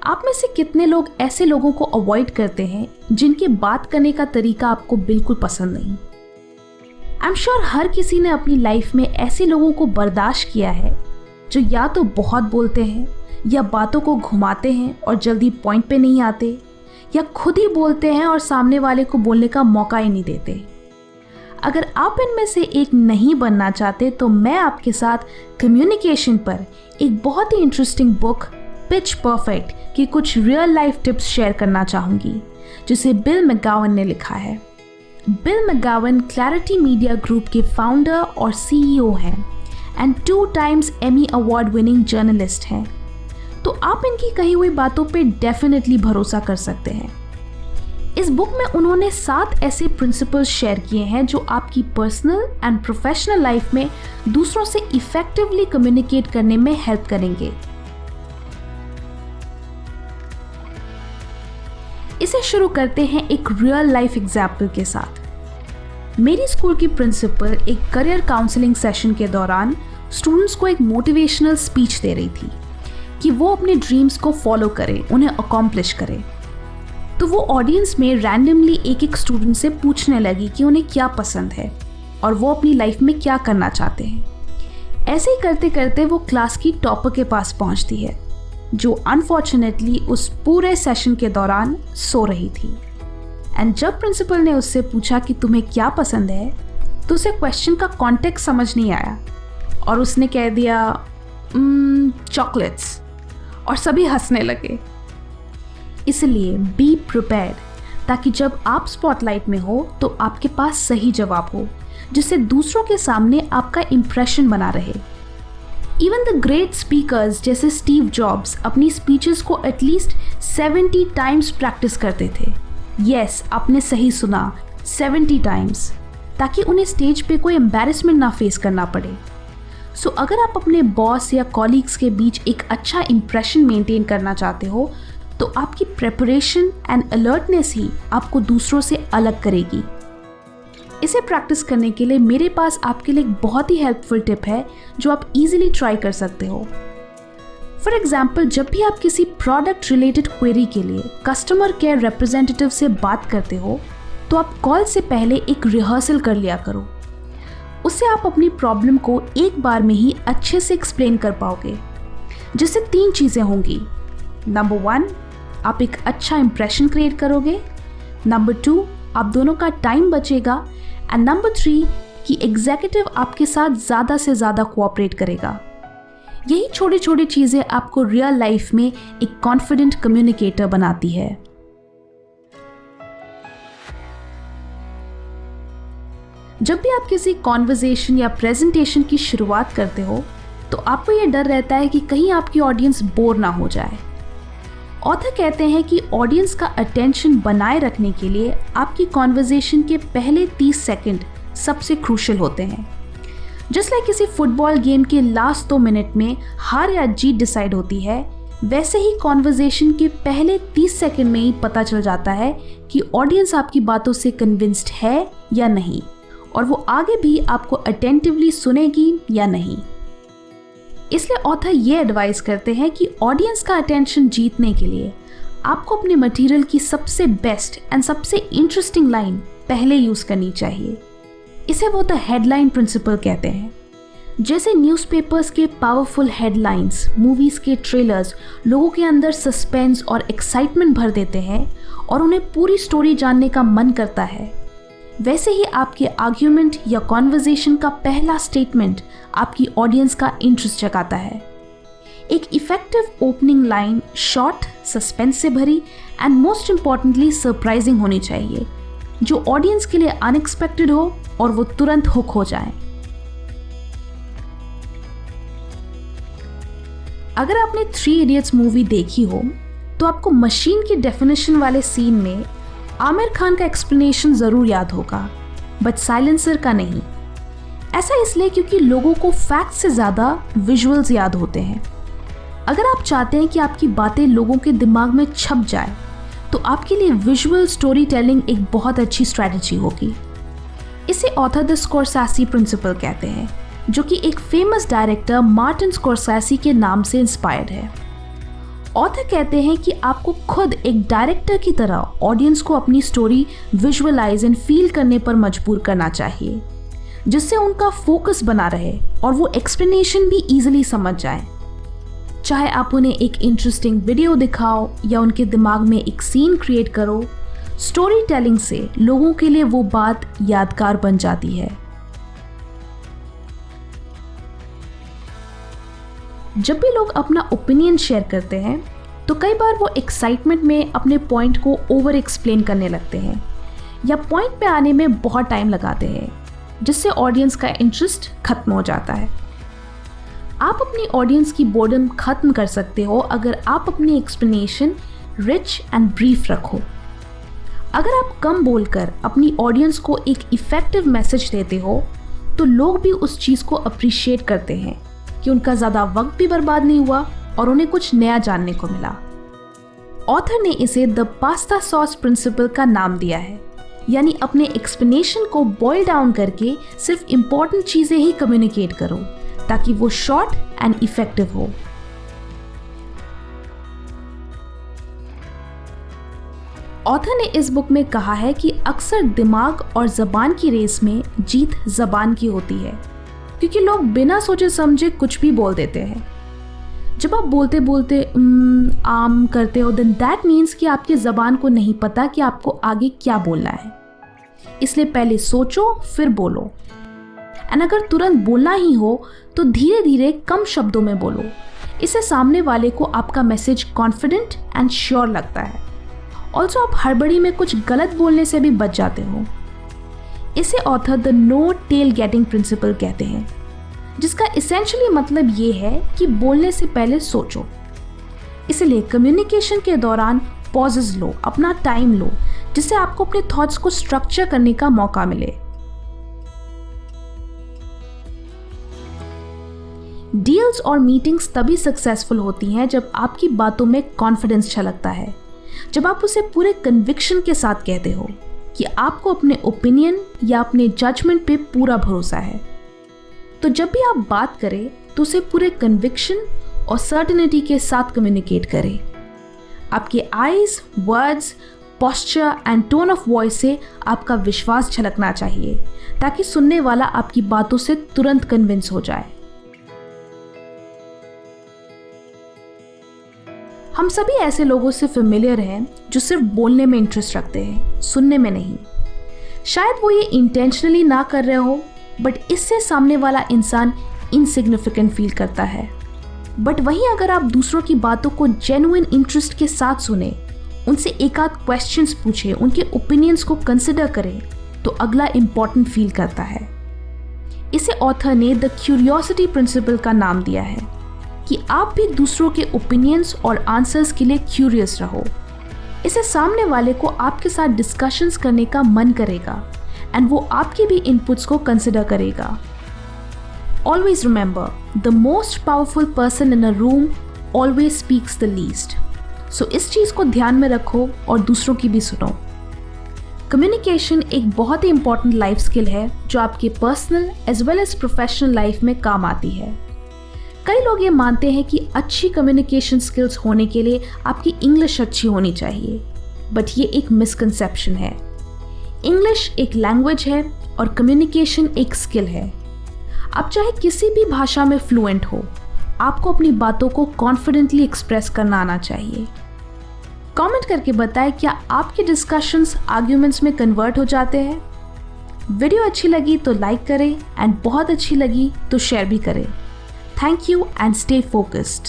आप में से कितने लोग ऐसे लोगों को अवॉइड करते हैं जिनके बात करने का तरीका आपको बिल्कुल पसंद नहीं? आई एम श्योर हर किसी ने अपनी लाइफ में ऐसे लोगों को बर्दाश्त किया है जो या तो बहुत बोलते हैं या बातों को घुमाते हैं और जल्दी पॉइंट पे नहीं आते, या खुद ही बोलते हैं और सामने वाले को बोलने का मौका ही नहीं देते। अगर आप इनमें से एक नहीं बनना चाहते तो मैं आपके साथ कम्युनिकेशन पर एक बहुत ही इंटरेस्टिंग बुक पिच परफेक्ट की कुछ रियल लाइफ टिप्स शेयर करना चाहूँगी, जिसे बिल मैकगोवन ने लिखा है। Bill McGowan clarity media group के फाउंडर और CEO हैं and 2 times Emmy award winning journalist हैं, तो आप इनकी कही हुई बातों पे डेफिनेटली भरोसा कर सकते हैं। इस बुक में उन्होंने 7 ऐसे प्रिंसिपल्स शेयर किए हैं जो आपकी पर्सनल एंड प्रोफेशनल लाइफ में दूसरों से इफेक्टिवली कम्युनिकेट करने में हेल्प करेंगे। इसे शुरू करते हैं एक रियल लाइफ एग्जाम्पल के साथ। मेरी स्कूल की प्रिंसिपल एक करियर काउंसलिंग सेशन के दौरान स्टूडेंट्स को एक मोटिवेशनल स्पीच दे रही थी कि वो अपने ड्रीम्स को फॉलो करें, उन्हें अकॉम्प्लिश करें। तो वो ऑडियंस में रैंडमली एक स्टूडेंट से पूछने लगी कि उन्हें क्या पसंद है और वो अपनी लाइफ में क्या करना चाहते हैं। ऐसे ही करते करते वो क्लास की टॉपर के पास पहुंचती है, जो अनफॉर्चुनेटली उस पूरे सेशन के दौरान सो रही थी। एंड जब प्रिंसिपल ने उससे पूछा कि तुम्हें क्या पसंद है, तो उसे क्वेश्चन का कॉन्टेक्स्ट समझ नहीं आया और उसने कह दिया चॉकलेट्स, और सभी हंसने लगे। इसलिए बी प्रिपेयर्ड, ताकि जब आप स्पॉटलाइट में हो तो आपके पास सही जवाब हो, जिससे दूसरों के सामने आपका इंप्रेशन बना रहे। इवन द ग्रेट स्पीकर्स जैसे स्टीव जॉब्स अपनी स्पीचेस को एटलीस्ट 70 टाइम्स प्रैक्टिस करते थे। यस, आपने सही सुना, 70 टाइम्स, ताकि उन्हें स्टेज पे कोई एम्बैरेसमेंट ना फेस करना पड़े। सो अगर आप अपने बॉस या कॉलीग्स के बीच एक अच्छा इंप्रेशन मेंटेन करना चाहते हो, तो आपकी प्रेपरेशन एंड अलर्टनेस ही आपको दूसरों से अलग करेगी। इसे प्रैक्टिस करने के लिए मेरे पास आपके लिए एक बहुत ही हेल्पफुल टिप है जो आप इजीली ट्राई कर सकते हो। फॉर एग्जाम्पल, जब भी आप किसी प्रोडक्ट रिलेटेड क्वेरी के लिए कस्टमर केयर रिप्रेजेंटेटिव से बात करते हो, तो आप कॉल से पहले एक रिहर्सल कर लिया करो। उससे आप अपनी प्रॉब्लम को एक बार में ही अच्छे से एक्सप्लेन कर पाओगे, जिससे 3 चीज़ें होंगी। नंबर 1, आप एक अच्छा इंप्रेशन क्रिएट करोगे। नंबर 2, आप दोनों का टाइम बचेगा। एंड नंबर 3, कि एग्जीक्यूटिव आपके साथ ज़्यादा से ज़्यादा कोऑपरेट करेगा। यही छोटी छोटी चीज़ें आपको रियल लाइफ में एक कॉन्फिडेंट कम्युनिकेटर बनाती है। जब भी आप किसी कॉन्वर्सेशन या प्रेजेंटेशन की शुरुआत करते हो, तो आपको यह डर रहता है कि कहीं आपकी ऑडियंस बोर ना हो जाए। ऑथर कहते हैं कि ऑडियंस का अटेंशन बनाए रखने के लिए आपकी कॉन्वर्सेशन के पहले 30 सेकंड सबसे क्रूशियल होते हैं। जस्ट लाइक किसी फुटबॉल गेम के लास्ट 2 मिनट में हार या जीत डिसाइड होती है, वैसे ही कॉन्वर्सेशन के पहले 30 सेकंड में ही पता चल जाता है कि ऑडियंस आपकी बातों से कन्विंस्ड है या नहीं, और वो आगे भी आपको अटेंटिवली सुनेगी या नहीं। इसलिए ऑथर ये एडवाइस करते हैं कि ऑडियंस का अटेंशन जीतने के लिए आपको अपने मटेरियल की सबसे बेस्ट एंड सबसे इंटरेस्टिंग लाइन पहले यूज़ करनी चाहिए। इसे वो द हेडलाइन प्रिंसिपल कहते हैं। जैसे न्यूज़पेपर्स के पावरफुल हेडलाइंस, मूवीज़ के ट्रेलर्स लोगों के अंदर सस्पेंस और एक्साइटमेंट भर देते हैं और उन्हें पूरी स्टोरी जानने का मन करता है, वैसे ही आपके आर्ग्यूमेंट या कॉन्वर्सेशन का पहला स्टेटमेंट आपकी ऑडियंस का इंटरेस्ट जगाता है। एक effective opening line short, suspense से भरी एंड मोस्ट इम्पॉर्टेंटली सरप्राइजिंग होनी चाहिए, जो ऑडियंस के लिए अनएक्सपेक्टेड हो और वो तुरंत हुक हो जाए। अगर आपने 3 इडियट्स मूवी देखी हो, तो आपको मशीन की डेफिनेशन वाले सीन में आमिर खान का एक्सप्लेनेशन ज़रूर याद होगा, बट साइलेंसर का नहीं। ऐसा इसलिए क्योंकि लोगों को फैक्ट्स से ज़्यादा विजुअल्स याद होते हैं। अगर आप चाहते हैं कि आपकी बातें लोगों के दिमाग में छप जाए, तो आपके लिए विजुअल स्टोरी टेलिंग एक बहुत अच्छी स्ट्रैटेजी होगी। इसे ऑथर द स्कोरसेसी प्रिंसिपल कहते हैं, जो कि एक फेमस डायरेक्टर मार्टिन स्कोरसेसी के नाम से इंस्पायर्ड है। ऑथर कहते हैं कि आपको खुद एक डायरेक्टर की तरह ऑडियंस को अपनी स्टोरी विजुअलाइज एंड फील करने पर मजबूर करना चाहिए, जिससे उनका फोकस बना रहे और वो एक्सप्लेनेशन भी इजीली समझ जाए। चाहे आप उन्हें एक इंटरेस्टिंग वीडियो दिखाओ या उनके दिमाग में एक सीन क्रिएट करो, स्टोरी टेलिंग से लोगों के लिए वो बात यादगार बन जाती है। जब भी लोग अपना ओपिनियन शेयर करते हैं तो कई बार वो एक्साइटमेंट में अपने पॉइंट को ओवर एक्सप्लेन करने लगते हैं या पॉइंट पे आने में बहुत टाइम लगाते हैं, जिससे ऑडियंस का इंटरेस्ट खत्म हो जाता है। आप अपनी ऑडियंस की बोर्डम खत्म कर सकते हो अगर आप अपनी एक्सप्लेनेशन रिच एंड ब्रीफ रखो। अगर आप कम बोलकर अपनी ऑडियंस को एक इफेक्टिव मैसेज देते हो तो लोग भी उस चीज़ को अप्रिशिएट करते हैं कि उनका ज़्यादा वक्त भी बर्बाद नहीं हुआ और उन्हें कुछ नया जानने को मिला। ऑथर ने इसे द पास्ता सॉस प्रिंसिपल का नाम दिया है, यानी अपने एक्सप्लेनेशन को बॉयल डाउन करके सिर्फ इम्पोर्टेंट चीज़ें ही कम्युनिकेट करो ताकि वो शॉर्ट एंड इफेक्टिव हो। ऑथर ने इस बुक में कहा है कि अक्सर दिमाग और ज़बान की रेस में जीत ज़बान की होती है, क्योंकि लोग बिना सोचे समझे कुछ भी बोल देते हैं। जब आप बोलते बोलते आम करते हो, देन दैट मीन्स कि आपकी ज़बान को नहीं पता कि आपको आगे क्या बोलना है। इसलिए पहले सोचो फिर बोलो, एंड अगर तुरंत बोलना ही हो तो धीरे धीरे कम शब्दों में बोलो। इससे सामने वाले को आपका मैसेज कॉन्फिडेंट एंड श्योर लगता है। ऑल्सो आप हड़बड़ी में कुछ गलत बोलने से भी बच जाते हो। इसे ऑथर द नो टेल गेटिंग प्रिंसिपल कहते हैं, जिसका एसेंशियली मतलब ये है कि बोलने से पहले सोचो। इसलिए कम्युनिकेशन के दौरान पॉजेस लो, अपना टाइम लो, जिससे आपको अपने थॉट्स को स्ट्रक्चर करने का मौका मिले। डील्स और मीटिंग्स तभी सक्सेसफुल होती हैं जब आपकी बातों में कॉन्फिडेंस झलकता है, जब आप उसे पूरे कन्विक्शन के साथ कहते हो कि आपको अपने ओपिनियन या अपने जजमेंट पे पूरा भरोसा है। तो जब भी आप बात करें तो उसे पूरे कन्विक्शन और सर्टेनिटी के साथ कम्युनिकेट करें। आपके eyes, words, posture and tone of voice से आपका विश्वास झलकना चाहिए, ताकि सुनने वाला आपकी बातों से तुरंत कन्विंस हो जाए। हम सभी ऐसे लोगों से फेमिलियर हैं जो सिर्फ बोलने में इंटरेस्ट रखते हैं, सुनने में नहीं। शायद वो ये इंटेंशनली ना कर रहे हो, बट इससे सामने वाला इंसान इनसिग्निफिकेंट फील करता है। बट वहीं अगर आप दूसरों की बातों को जेन्युइन इंटरेस्ट के साथ सुने, उनसे एक आध क्वेश्चंस पूछे, उनके ओपिनियंस को कंसिडर करें, तो अगला इम्पॉर्टेंट फील करता है। इसे ऑथर ने द क्यूरियोसिटी प्रिंसिपल का नाम दिया है कि आप भी दूसरों के ओपिनियंस और आंसर्स के लिए क्यूरियस रहो। इसे सामने वाले को आपके साथ डिस्कशंस करने का मन करेगा एंड वो आपके भी इनपुट्स को कंसिडर करेगा। Always remember, the most powerful person in a room always speaks the least. So इस चीज़ को ध्यान में रखो और दूसरों की भी सुनो। कम्युनिकेशन एक बहुत ही इंपॉर्टेंट लाइफ स्किल है जो आपके personal as well as professional life में काम आती है। कई लोग ये मानते हैं कि अच्छी कम्युनिकेशन स्किल्स होने के लिए आपकी इंग्लिश अच्छी होनी चाहिए, बट ये एक मिसकंसेप्शन है। इंग्लिश एक लैंग्वेज है और कम्युनिकेशन एक स्किल है। आप चाहे किसी भी भाषा में फ्लुएंट हो, आपको अपनी बातों को कॉन्फिडेंटली एक्सप्रेस करना आना चाहिए। कमेंट करके बताएं क्या आपके डिस्कशंस आर्ग्यूमेंट्स में कन्वर्ट हो जाते हैं। वीडियो अच्छी लगी तो लाइक करें एंड बहुत अच्छी लगी तो शेयर भी करें। Thank you and stay focused.